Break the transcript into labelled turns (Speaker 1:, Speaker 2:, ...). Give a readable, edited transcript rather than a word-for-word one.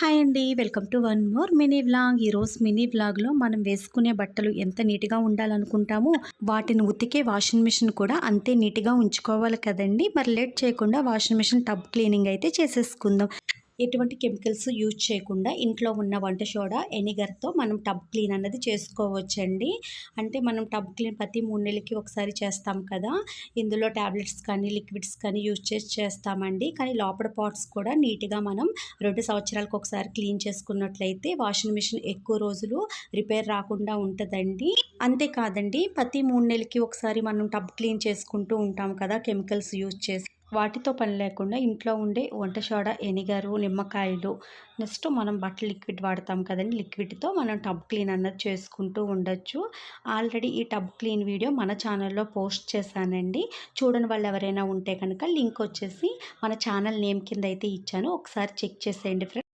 Speaker 1: Hi అండి. Welcome to one more mini vlog. ఈరోజు mini వ్లాగ్‌లో మనం వేసుకునే బట్టలు ఎంత నీట్‌గా ఉండాలనుకుంటామో, వాటిని ఉతికే వాషింగ్ మిషన్ కూడా అంతే నీట్‌గా ఉంచుకోవాలి కదండీ! మరి లేట్ చేయకుండా వాషింగ్ మిషన్ టబ్ క్లీనింగ్ అయితే చేసేసుకుందాం. ఎటువంటి కెమికల్స్ యూజ్ చేయకుండా ఇంట్లో ఉన్న వంట సోడా, ఎనిగర్‌తో మనం టబ్ క్లీన్ అన్నది చేసుకోవచ్చండి. అంటే మనం టబ్ క్లీన్ ప్రతి 3 నెలలకి ఒకసారి చేస్తాం కదా! ఇందులో టాబ్లెట్స్ కానీ, లిక్విడ్స్ కానీ యూజ్ చేసి చేస్తామండి. కానీ లోపల పార్ట్స్ కూడా నీట్‌గా మనం 2 సంవత్సరాలకు ఒకసారి క్లీన్ చేసుకున్నట్లయితే వాషింగ్ మిషన్ ఎక్కువ రోజులు రిపేర్ రాకుండా ఉంటదండి. అంతేకాదండి, ప్రతి 3 నెలలకి ఒకసారి మనం టబ్ క్లీన్ చేసుకుంటూ ఉంటాం కదా! కెమికల్స్ యూజ్ చేసి. వాటితో పని లేకుండా ఇంట్లో ఉండే వంట సోడా, ఎనిగరు, నిమ్మకాయలు, నెక్స్ట్ మనం బట్టలు లిక్విడ్ వాడతాం కదండీ! లిక్విడ్‌తో మనం టబ్ క్లీన్ అన్నది చేసుకుంటూ ఉండొచ్చు. ఆల్రెడీ ఈ టబ్ క్లీన్ వీడియో మన ఛానల్‌లో పోస్ట్ చేశానండి. చూడని వాళ్ళు ఎవరైనా ఉంటే కనుక లింక్ వచ్చేసి మన ఛానల్ నేమ్ కింద అయితే ఇచ్చాను. ఒకసారి చెక్ చేసేయండి ఫ్రెండ్స్.